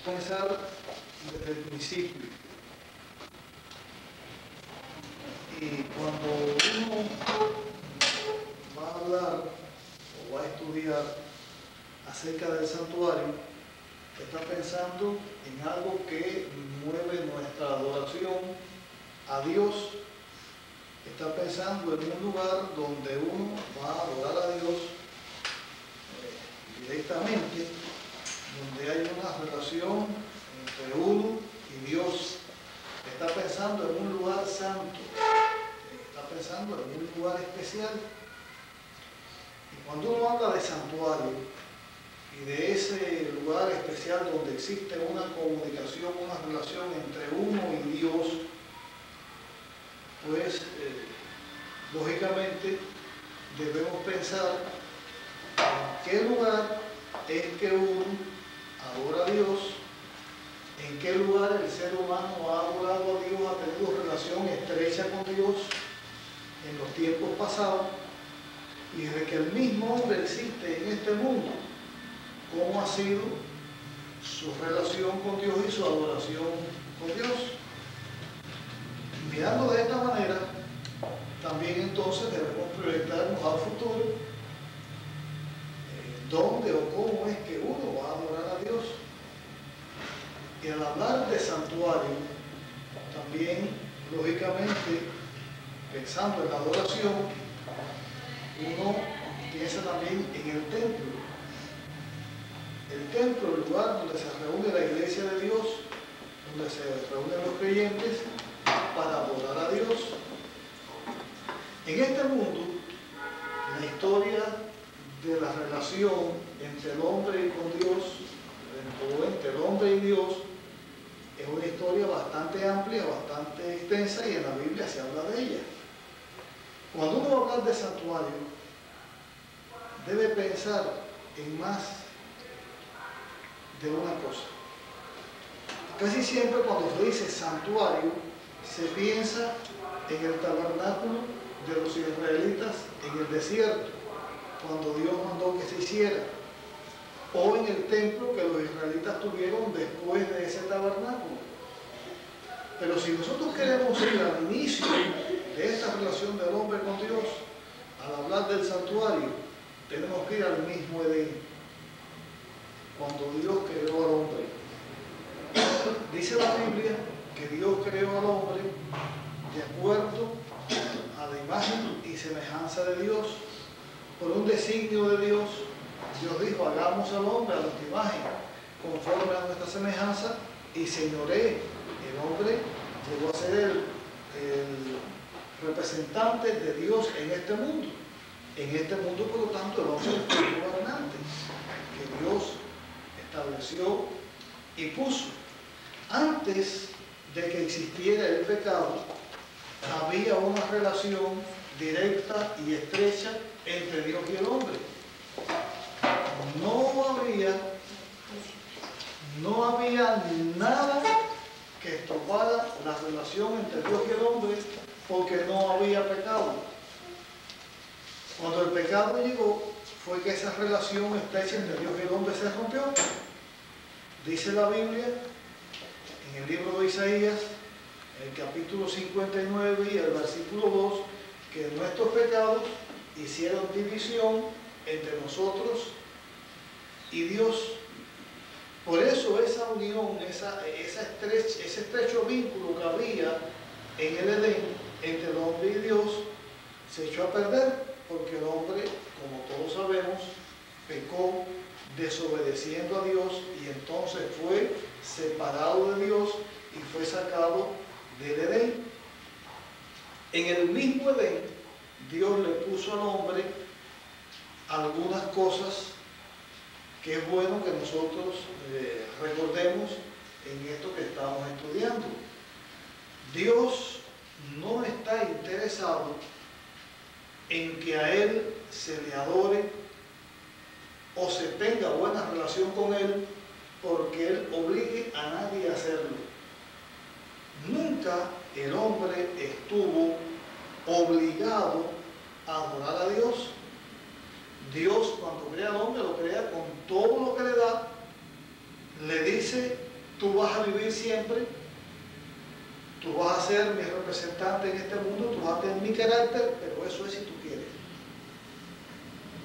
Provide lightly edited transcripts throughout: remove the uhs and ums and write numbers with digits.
comenzar desde el principio. Y cuando uno va a hablar o va a estudiar acerca del santuario, está pensando en algo que mueve nuestra adoración a Dios. Está pensando en un lugar donde uno va a adorar a Dios directamente, donde hay una relación entre uno y Dios. Está pensando en un lugar santo, está pensando en un lugar especial. Y cuando uno habla de santuario y de ese lugar especial donde existe una comunicación, una relación entre uno y Dios, pues lógicamente debemos pensar en qué lugar es que uno adora a Dios, en qué lugar el ser humano ha adorado a Dios, ha tenido relación estrecha con Dios en los tiempos pasados, y desde que el mismo hombre existe en este mundo, cómo ha sido su relación con Dios y su adoración con Dios. Mirando de esta manera, también entonces debemos proyectarnos al futuro, dónde o cómo es que uno va a adorar a Dios. Y al hablar de santuario, también, lógicamente, pensando en la adoración, uno piensa también en el templo. El templo, el lugar donde se reúne la iglesia de Dios, donde se reúnen los creyentes para adorar a Dios. En este mundo, la historia de la relación entre el hombre y con Dios, entre el hombre y Dios, es una historia bastante amplia, bastante extensa, y en la Biblia se habla de ella. Cuando uno va a hablar de santuario, debe pensar en más de una cosa. Casi siempre cuando se dice santuario, se piensa en el tabernáculo de los israelitas en el desierto, cuando Dios mandó que se hiciera, o en el templo que los israelitas tuvieron después de ese tabernáculo. Pero si nosotros queremos ir al inicio de esta relación del hombre con Dios, al hablar del santuario, tenemos que ir al mismo Edén, cuando Dios creó al hombre. Dice la Biblia que Dios creó al hombre de acuerdo a la imagen y semejanza de Dios, por un designio de Dios. Dios dijo: hagamos al hombre a nuestra imagen, conforme a nuestra semejanza, y señoré. El hombre llegó a ser el representante de Dios en este mundo. En este mundo, por lo tanto, el hombre fue el gobernante que Dios estableció y puso. Antes de que existiera el pecado, había una relación directa y estrecha entre Dios y el hombre. No había nada que estorbara la relación entre Dios y el hombre, porque no había pecado. Cuando el pecado llegó, fue que esa relación estrecha entre Dios y el hombre se rompió. Dice la Biblia, en el libro de Isaías, el capítulo 59 y el versículo 2, que nuestros pecados hicieron división entre nosotros y Dios. Por eso esa unión, ese estrecho vínculo que había en el Edén entre el hombre y Dios, se echó a perder, porque el hombre, como todos sabemos, pecó desobedeciendo a Dios, y entonces fue separado de Dios y fue sacado del Edén. En el mismo Edén, Dios le puso al hombre algunas cosas que es bueno que nosotros recordemos en esto que estamos estudiando. Dios no está interesado en que a Él se le adore o se tenga buena relación con Él porque Él obligue a nadie a hacerlo. Nunca el hombre estuvo obligado a adorar a Dios. Dios, cuando crea al hombre, lo crea con todo lo que le da. Le dice tú vas a vivir siempre, tú vas a ser mi representante en este mundo, tú vas a tener mi carácter, pero eso es si tú quieres.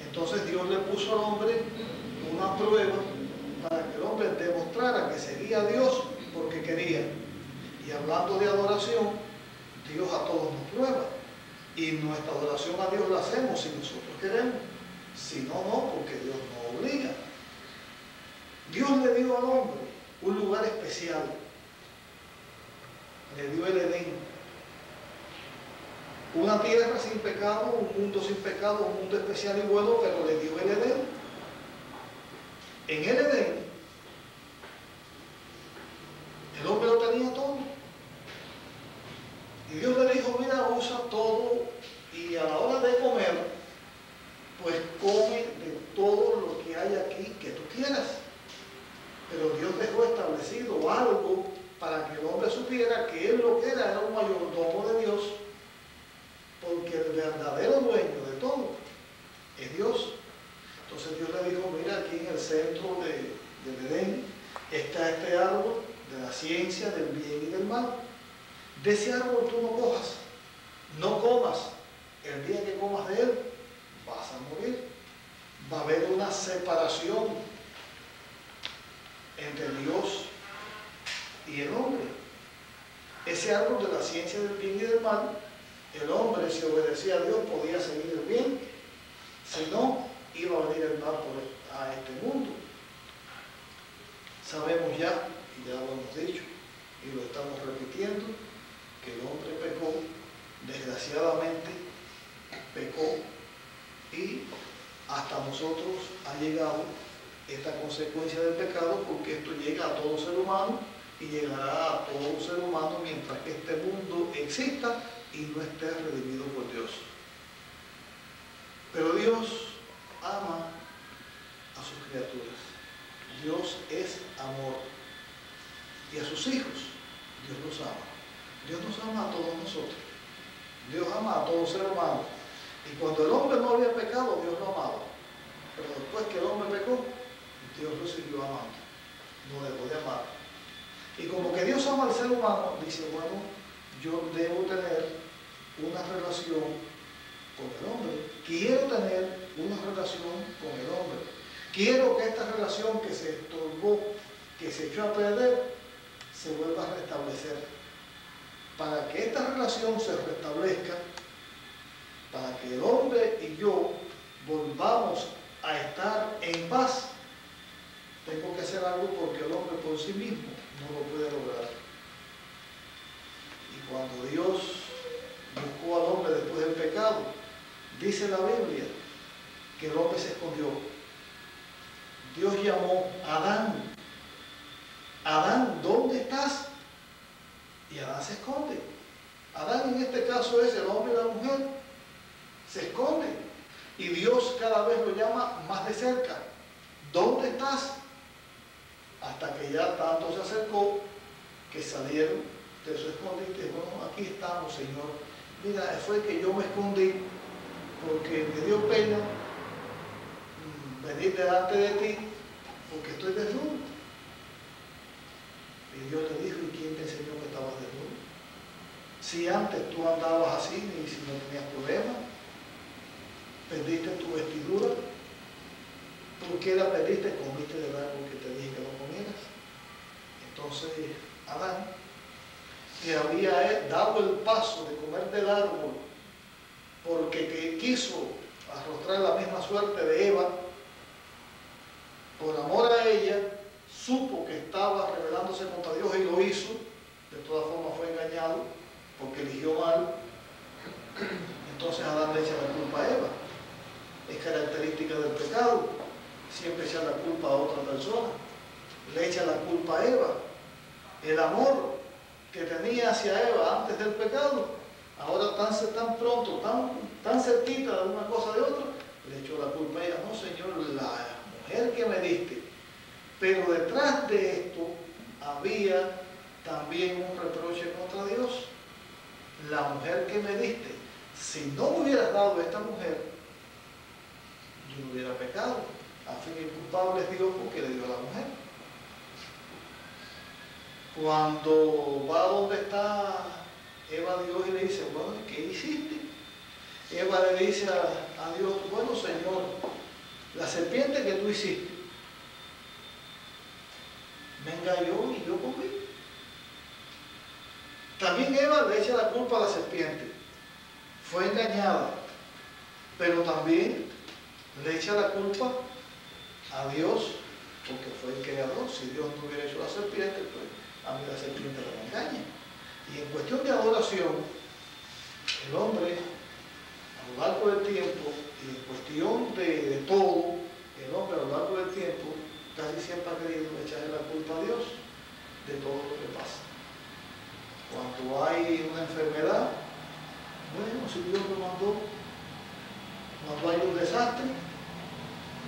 Entonces Dios le puso al hombre una prueba para que el hombre demostrara que seguía a Dios porque quería. Y hablando de adoración, Dios a todos nos prueba. Y nuestra adoración a Dios la hacemos si nosotros queremos. Si no, no, porque Dios nos obliga. Dios le dio al hombre un lugar especial. Le dio el Edén. Una tierra sin pecado, un mundo sin pecado, un mundo especial y bueno, pero le dio el Edén. En el Edén, el hombre lo tenía todo. Y Dios le dijo, mira, usa todo y a la hora de comer, pues come de todo lo que hay aquí que tú quieras. Pero Dios dejó establecido algo para que el hombre supiera que él lo que era un mayordomo de Dios, porque el verdadero dueño de todo es Dios. Entonces Dios le dijo, mira, aquí en el centro del Edén está este árbol de la ciencia del bien y del mal. De ese árbol tú no cojas, no comas. El día que comas de él, vas a morir. Va a haber una separación entre Dios y el hombre. Ese árbol de la ciencia del bien y del mal, el hombre, si obedecía a Dios, podía seguir el bien. Si no, iba a venir el mal a este mundo. Sabemos ya, y ya lo hemos dicho, y lo estamos repitiendo, que el hombre pecó, desgraciadamente pecó, y hasta nosotros ha llegado esta consecuencia del pecado, porque esto llega a todo ser humano y llegará a todo ser humano mientras que este mundo exista y no esté redimido por Dios. Pero Dios ama a sus criaturas. Dios es amor. Y a sus hijos, Dios los ama. Dios nos ama a todos nosotros. Dios ama a todo ser humano. Y cuando el hombre no había pecado, Dios lo amaba. Pero después que el hombre pecó, Dios lo siguió amando. No dejó de amar. Y como que Dios ama al ser humano, dice, bueno, yo debo tener una relación con el hombre. Quiero tener una relación con el hombre. Quiero que esta relación que se estorbó, que se echó a perder, se vuelva a restablecer. Para que esta relación se restablezca, para que el hombre y yo volvamos a estar en paz, tengo que hacer algo porque el hombre por sí mismo no lo puede lograr. Y cuando Dios buscó al hombre después del pecado, dice la Biblia que el hombre se escondió. Dios llamó a Adán. Adán, ¿dónde estás? Y Adán se esconde. Adán en este caso es el hombre y la mujer. Se esconde. Y Dios cada vez lo llama más de cerca. ¿Dónde estás? Hasta que ya tanto se acercó que salieron de su escondite. Bueno, aquí estamos, Señor. Mira, fue que yo me escondí porque me dio pena venir delante de ti porque estoy desnudo. Y Dios le dijo, ¿y quién te enseñó que estabas desnudo? Si antes tú andabas así y si no tenías problemas, perdiste tu vestidura. ¿Por qué la perdiste? Comiste del árbol que te dije que no comieras. Entonces Adán, que había dado el paso de comer del árbol porque que quiso arrostrar la misma suerte de Eva, por amor a ella, supo que estaba rebelándose contra Dios y lo hizo. De todas formas fue engañado porque eligió mal. Entonces Adán le echa la culpa a Eva. Es característica del pecado siempre echar la culpa a otra persona. Le echa la culpa a Eva. El amor que tenía hacia Eva antes del pecado, ahora tan pronto, tan cerquita de una cosa de otra, le echó la culpa a ella. No, Señor, la mujer que me diste. Pero detrás de esto había también un reproche contra Dios. La mujer que me diste, si no me hubieras dado esta mujer, yo no hubiera pecado. Al fin el culpable es Dios porque le dio a la mujer. Cuando va donde está Eva a Dios y le dice, bueno, ¿qué hiciste? Eva le dice a Dios, bueno, Señor, la serpiente que tú hiciste me engañó y yo comí. También Eva le echa la culpa a la serpiente. Fue engañada, pero también le echa la culpa a Dios, porque fue el creador. Si Dios no hubiera hecho la serpiente, pues a mí la serpiente me engaña. Y en cuestión de adoración, el hombre, a lo largo del tiempo, y en cuestión de todo, el hombre a lo largo del tiempo, casi siempre ha querido echarle la culpa a Dios de todo lo que pasa. Cuando hay una enfermedad, bueno, si Dios lo mandó. Cuando hay un desastre,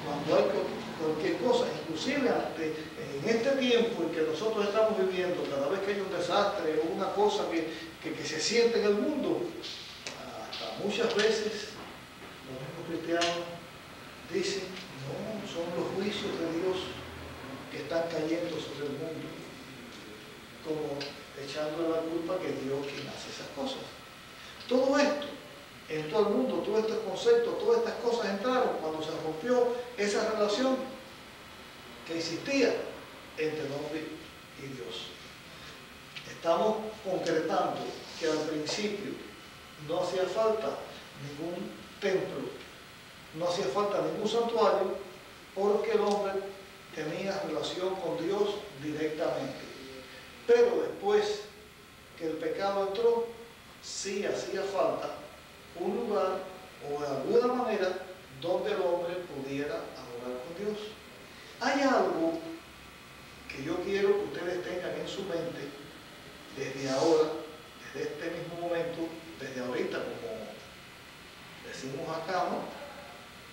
cuando hay cualquier cosa, inclusive en este tiempo en que nosotros estamos viviendo, cada vez que hay un desastre o una cosa que se siente en el mundo, hasta muchas veces los mismos cristianos dicen, no, son los juicios de Dios que están cayendo sobre el mundo, como echándole la culpa que Dios quien hace esas cosas. Todo esto, en todo el mundo, todos estos conceptos, todas estas cosas entraron cuando se rompió esa relación que existía entre el hombre y Dios. Estamos concretando que al principio no hacía falta ningún templo, no hacía falta ningún santuario, porque el hombre tenía relación con Dios directamente. Pero después que el pecado entró, sí hacía falta un lugar o de alguna manera donde el hombre pudiera adorar con Dios. Hay algo que yo quiero que ustedes tengan en su mente desde ahora, desde este mismo momento, desde ahorita, como decimos acá, ¿no?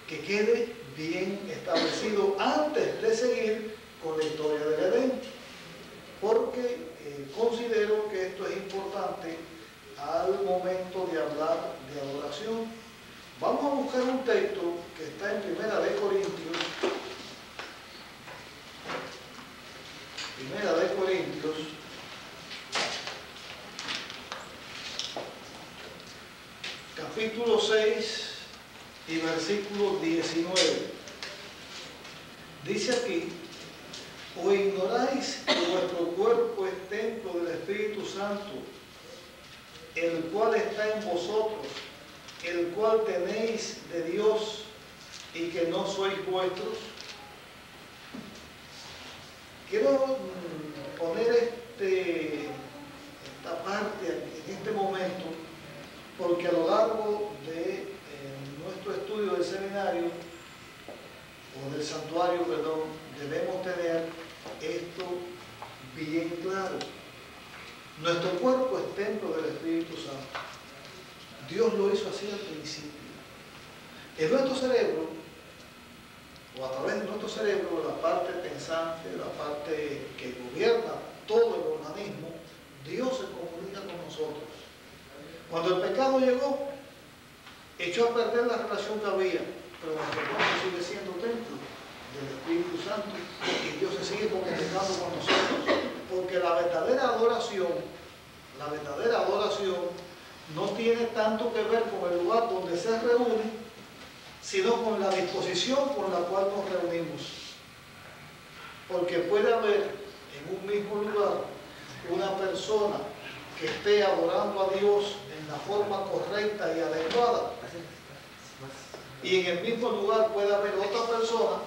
Que quede bien establecido antes de seguir con la historia del Edén, porque considero que esto es importante al momento de hablar de adoración. Vamos a buscar un texto que está en Primera de Corintios, capítulo 6 y versículo 19. Dice aquí, ¿o ignoráis que vuestro cuerpo es templo del Espíritu Santo, el cual está en vosotros, el cual tenéis de Dios, y que no sois vuestros? Quiero poner esta parte en este momento, porque a lo largo de nuestro estudio del seminario, o del santuario, perdón, debemos tener esto bien claro. Nuestro cuerpo es templo del Espíritu Santo. Dios lo hizo así al principio. En nuestro cerebro, o a través de nuestro cerebro, la parte pensante, la parte que gobierna todo el organismo, Dios se comunica con nosotros. Cuando el pecado llegó, echó a perder la relación que había, pero nuestro cuerpo sigue siendo templo del Espíritu Santo y Dios se sigue comunicando con nosotros, porque la verdadera adoración no tiene tanto que ver con el lugar donde se reúne, sino con la disposición con la cual nos reunimos. Porque puede haber en un mismo lugar una persona que esté adorando a Dios en la forma correcta y adecuada, y en el mismo lugar puede haber otra persona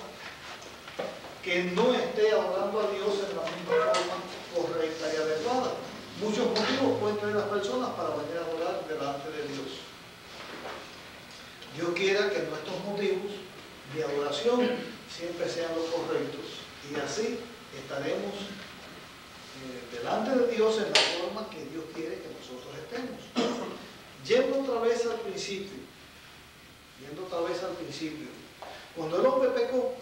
que no esté adorando a Dios en la misma forma correcta y adecuada. Muchos motivos pueden tener las personas para venir a adorar delante de Dios. Dios quiera que nuestros motivos de adoración siempre sean los correctos, y así estaremos delante de Dios en la forma que Dios quiere que nosotros estemos. Yendo otra vez al principio, cuando el hombre pecó,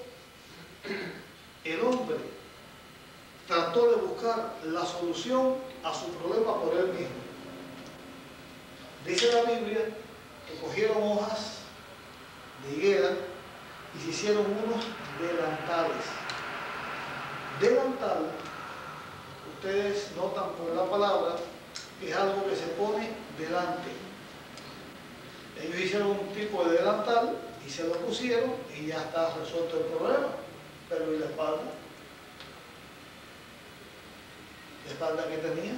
el hombre trató de buscar la solución a su problema por él mismo. Dice la Biblia que cogieron hojas de higuera y se hicieron unos delantales. Delantal, ustedes notan por la palabra que es algo que se pone delante. Ellos hicieron un tipo de delantal y se lo pusieron y ya está resuelto el problema. Pero ¿y la espalda? ¿La espalda que tenía?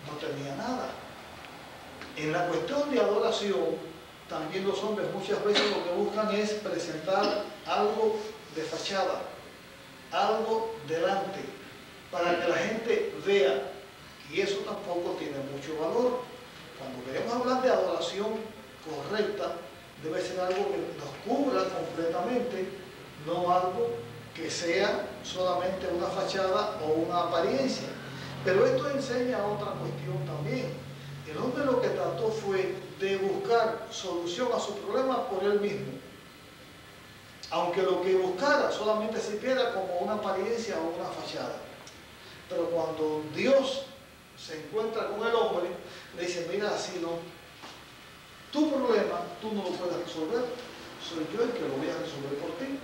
No tenía nada. En la cuestión de adoración, también los hombres muchas veces lo que buscan es presentar algo de fachada, algo delante, para que la gente vea, y eso tampoco tiene mucho valor. Cuando queremos hablar de adoración correcta, debe ser algo que nos cubra completamente, no algo que sea solamente una fachada o una apariencia. Pero esto enseña otra cuestión también. El hombre lo que trató fue de buscar solución a su problema por él mismo. Aunque lo que buscara solamente se viera como una apariencia o una fachada. Pero cuando Dios se encuentra con el hombre, le dice, mira, así no. Tu problema tú no lo puedes resolver. Soy yo el que lo voy a resolver por ti.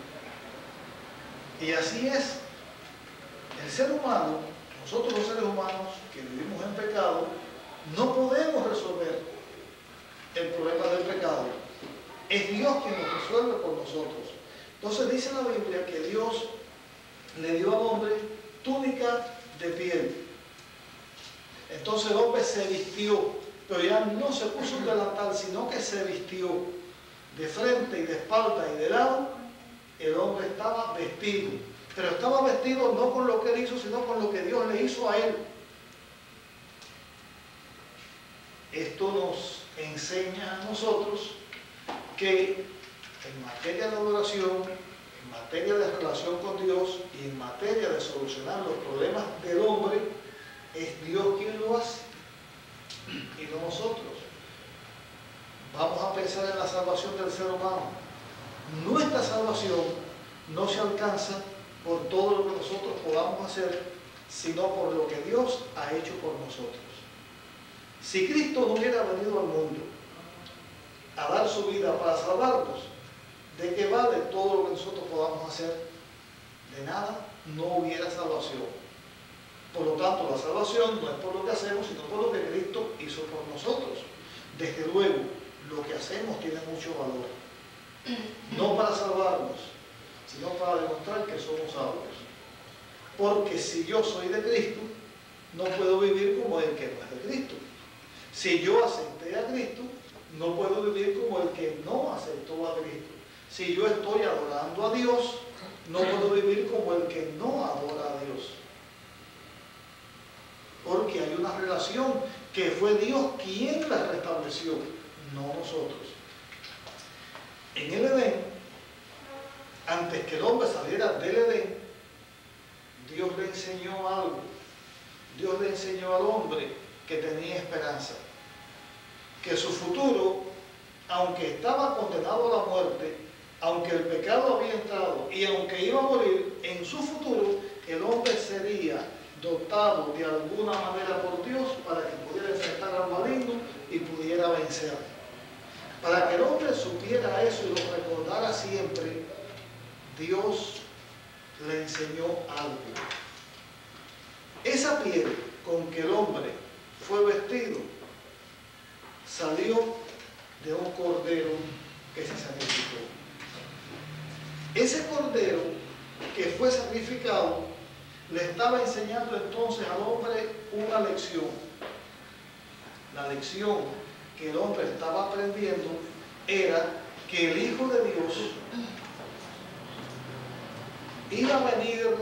Y así es. El ser humano, nosotros los seres humanos que vivimos en pecado, no podemos resolver el problema del pecado. Es Dios quien lo resuelve por nosotros. Entonces dice la Biblia que Dios le dio al hombre túnica de piel. Entonces el hombre se vistió, pero ya no se puso un delantal, sino que se vistió de frente y de espalda y de lado. El hombre estaba vestido, pero estaba vestido no con lo que él hizo, sino con lo que Dios le hizo a él. Esto nos enseña a nosotros que en materia de adoración, en materia de relación con Dios y en materia de solucionar los problemas del hombre, es Dios quien lo hace y no nosotros. Vamos a pensar en la salvación del ser humano. Nuestra salvación no se alcanza por todo lo que nosotros podamos hacer, sino por lo que Dios ha hecho por nosotros. Si Cristo no hubiera venido al mundo a dar su vida para salvarnos, ¿de qué vale todo lo que nosotros podamos hacer? De nada, no hubiera salvación. Por lo tanto, la salvación no es por lo que hacemos, sino por lo que Cristo hizo por nosotros. Desde luego, lo que hacemos tiene mucho valor. No para salvarnos, sino para demostrar que somos salvos. Porque si yo soy de Cristo, no puedo vivir como el que no es de Cristo. Si yo acepté a Cristo, no puedo vivir como el que no aceptó a Cristo. Si yo estoy adorando a Dios, no puedo vivir como el que no adora a Dios. Porque hay una relación que fue Dios quien la restableció, no nosotros. En el Edén, antes que el hombre saliera del Edén, Dios le enseñó algo. Dios le enseñó al hombre que tenía esperanza. Que su futuro, aunque estaba condenado a la muerte, aunque el pecado había entrado y aunque iba a morir, en su futuro el hombre sería dotado de alguna manera por Dios para que pudiera enfrentar al maligno y pudiera vencer. Para que el hombre supiera eso y lo recordara siempre, Dios le enseñó algo. Esa piel con que el hombre fue vestido salió de un cordero que se sacrificó. Ese cordero que fue sacrificado le estaba enseñando entonces al hombre una lección. La lección que el hombre estaba aprendiendo era que el Hijo de Dios iba a venir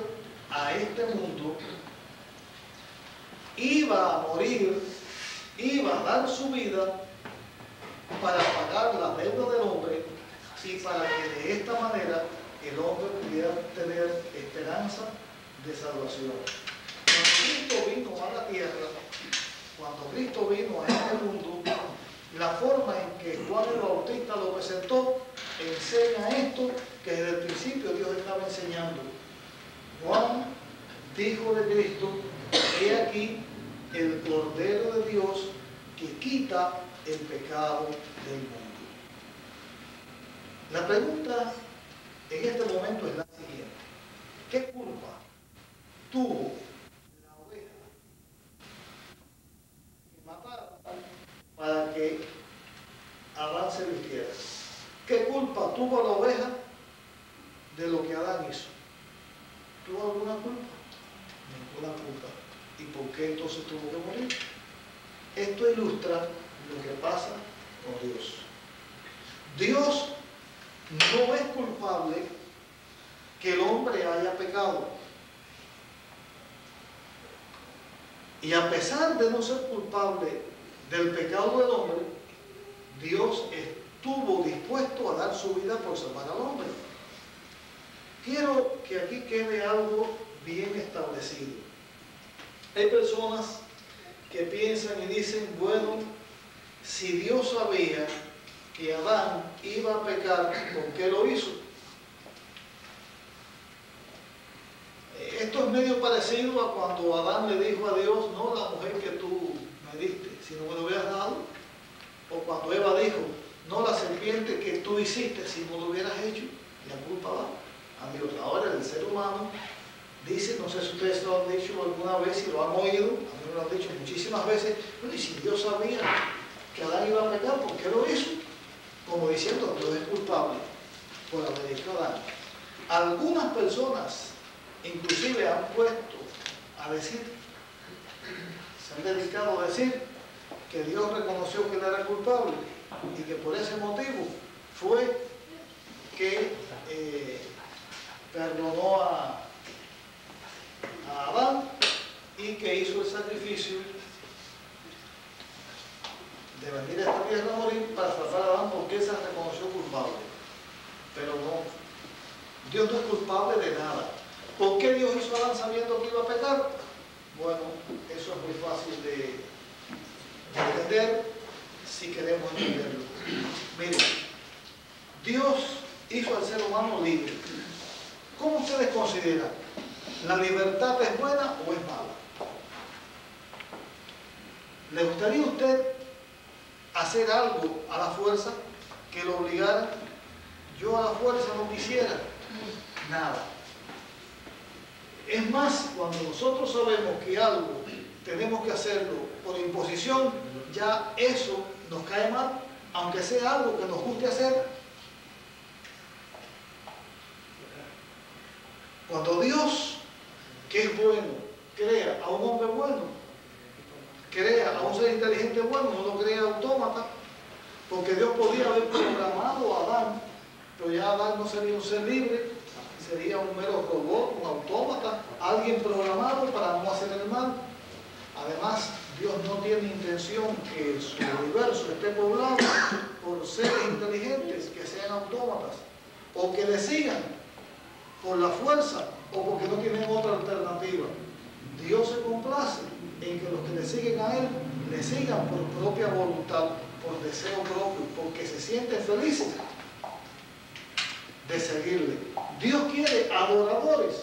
a este mundo, iba a morir, iba a dar su vida para pagar la deuda del hombre y para que de esta manera el hombre pudiera tener esperanza de salvación. Cuando Cristo vino a la tierra, cuando Cristo vino a este mundo, la forma en que Juan el Bautista lo presentó enseña esto que desde el principio Dios estaba enseñando. Juan dijo de Cristo: he aquí el Cordero de Dios que quita el pecado del mundo. La pregunta en este momento es la siguiente: ¿qué culpa tuvo la oveja ¿Tuvo alguna culpa? Ninguna culpa. ¿Y por qué entonces tuvo que morir? Esto ilustra lo que pasa con Dios. Dios no es culpable que el hombre haya pecado. Y a pesar de no ser culpable del pecado del hombre, Dios estuvo dispuesto a dar su vida por salvar al hombre. Quiero que aquí quede algo bien establecido. Hay personas que piensan y dicen, bueno, si Dios sabía que Adán iba a pecar, ¿por qué lo hizo? Esto es medio parecido a cuando Adán le dijo a Dios, no, la mujer que tú me diste, si no me lo hubieras dado. O cuando Eva dijo, no, la serpiente que tú hiciste, si no lo hubieras hecho, la culpa va a Dios. Ahora el ser humano dice, no sé si ustedes lo han dicho alguna vez, si lo han oído, a mí me lo han dicho muchísimas veces, bueno, y si Dios sabía que Adán iba a pecar, ¿por qué lo hizo? Como diciendo, Dios es culpable por haber hecho a Adán. Algunas personas inclusive han puesto a decir, se han dedicado a decir que Dios reconoció que él era culpable y que por ese motivo fue que perdonó a Adán y que hizo el sacrificio de venir a esta tierra a morir para salvar a Adán porque él se reconoció culpable. Pero no, Dios no es culpable de nada. ¿Por qué Dios hizo a Adán sabiendo que iba a pecar? Bueno, eso es muy fácil de entender si queremos entenderlo. Miren, Dios hizo al ser humano libre. ¿Cómo ustedes consideran? ¿La libertad es buena o es mala? ¿Le gustaría a usted hacer algo a la fuerza que lo obligara? Yo a la fuerza no quisiera nada. Es más, cuando nosotros sabemos que algo tenemos que hacerlo por imposición, ya eso nos cae mal, aunque sea algo que nos guste hacer. Cuando Dios, que es bueno, crea a un hombre bueno, crea a un ser inteligente bueno, no lo crea autómata, porque Dios podía haber programado a Adán, pero ya Adán no sería un ser libre, sería un mero robot, un autómata, alguien programado para no hacer el mal. Además, Dios no tiene intención que su universo esté poblado por seres inteligentes que sean autómatas, o que le sigan por la fuerza, o porque no tienen otra alternativa. Dios se complace en que los que le siguen a Él, le sigan por propia voluntad, por deseo propio, porque se sienten felices de seguirle. Dios quiere adoradores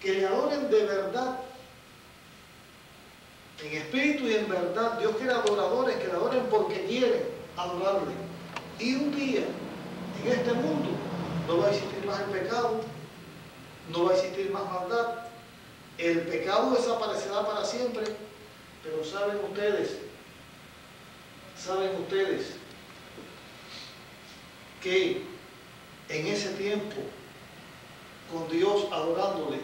que le adoren de verdad, en espíritu y en verdad. Dios quiere adoradores que le adoren porque quieren adorarle. Y un día, en este mundo, no va a existir más el pecado, no va a existir más maldad, el pecado desaparecerá para siempre. Pero saben ustedes que en ese tiempo, con Dios adorándole,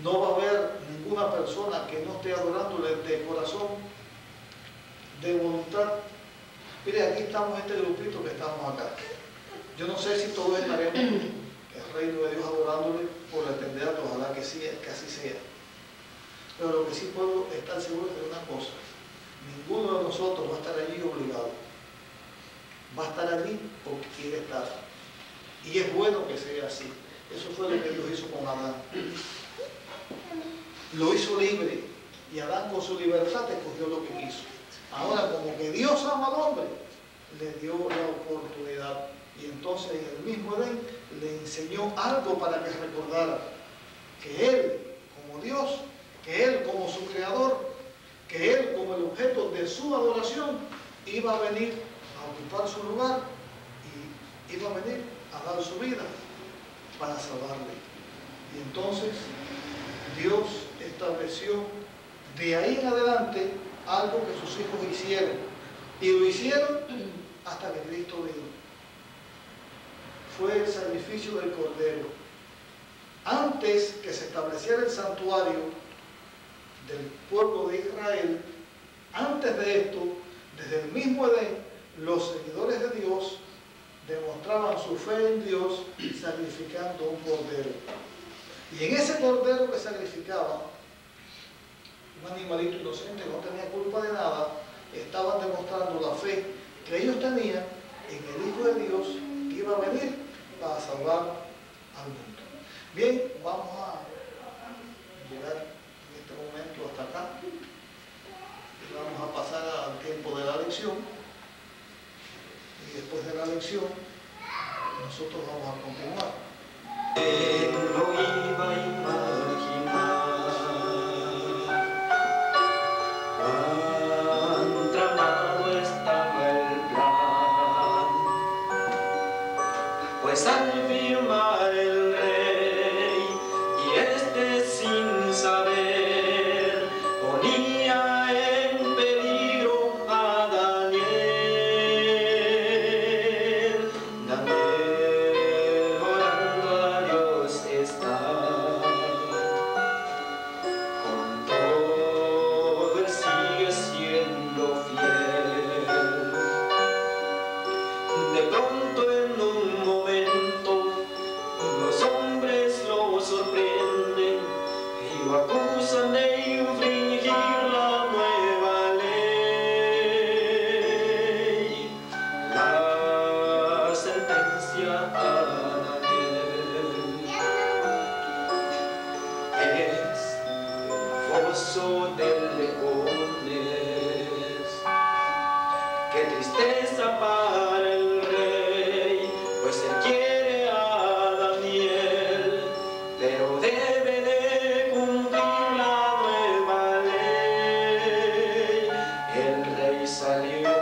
no va a haber ninguna persona que no esté adorándole de corazón, de voluntad. Mire, aquí estamos este grupito que estamos acá. Yo no sé si todos estaremos en el reino de Dios adorándole por la eternidad, ojalá que sí, que así sea. Pero lo que sí puedo estar seguro es de una cosa: ninguno de nosotros va a estar allí obligado. Va a estar allí porque quiere estar. Y es bueno que sea así. Eso fue lo que Dios hizo con Adán. Lo hizo libre. Y Adán con su libertad escogió lo que quiso. Ahora, como que Dios ama al hombre, le dio la oportunidad. Y entonces en el mismo Edén le enseñó algo para que recordara que Él, como Dios, que Él como su creador, que Él como el objeto de su adoración, iba a venir a ocupar su lugar y iba a venir a dar su vida para salvarle. Y entonces Dios estableció de ahí en adelante algo que sus hijos hicieron. Y lo hicieron hasta que Cristo vino. Fue el sacrificio del Cordero. Antes que se estableciera el santuario del pueblo de Israel, antes de esto, desde el mismo Edén, los seguidores de Dios demostraban su fe en Dios sacrificando un cordero. Y en ese cordero que sacrificaban, un animalito inocente que no tenía culpa de nada, estaban demostrando la fe que ellos tenían en el Hijo de Dios que iba a venir para salvar al mundo. Bien, vamos a llegar en este momento hasta acá y vamos a pasar al tiempo de la lección, y después de la lección nosotros vamos a continuar. Lo iba a imaginar, cuán tramado estaba el plan, pues al firmar el rey, y este sin saber, ponía en peligro a Daniel. Con todo él sigue siendo fiel. De pronto en un momento los hombres lo sorprenden y lo acusan de infringir la nueva ley. La sentencia a es foso de leones. Qué tristeza para el rey, pues él quiere a Daniel, pero debe de cumplir la nueva ley. El rey salió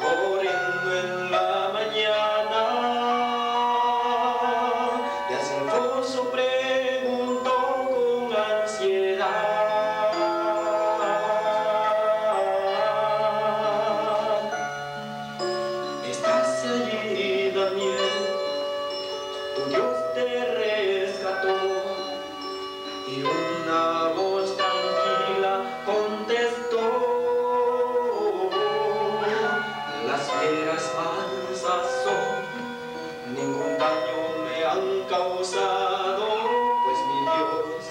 corriendo en la mañana y hacia el foso preguntó con ansiedad. ¿Estás allí, Daniel? Tu Dios te rescató. Y una voz tranquila contestó: las fieras mansas son, ningún daño me han causado, pues mi Dios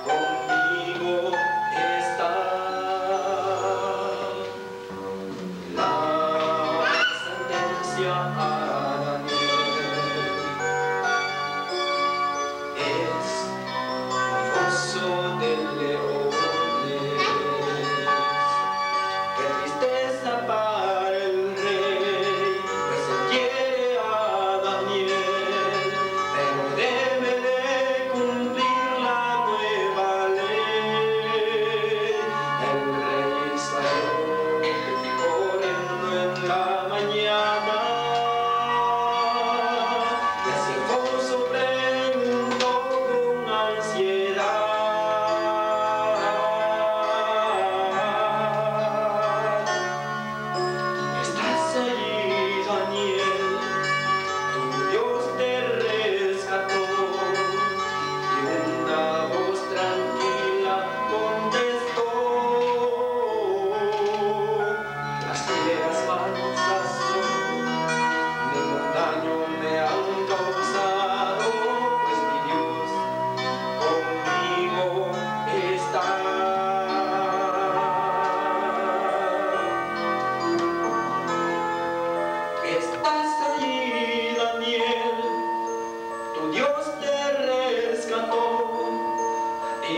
conmigo está. La sentencia a Daniel es un foso de leones. Qué tristeza para el rey, pues él quiere a Daniel, pero debe de cumplir la nueva ley. El rey salió corriendo en la mañana y hacia el foso preguntó con ansiedad: ¿estás allí, Daniel? Tu Dios te rescató. Y una voz tranquila contestó: las fieras mansas son, ningún daño me han causado, pues mi Dios conmigo está. ¿Estás allí, Daniel? Tu Dios te rescató. Y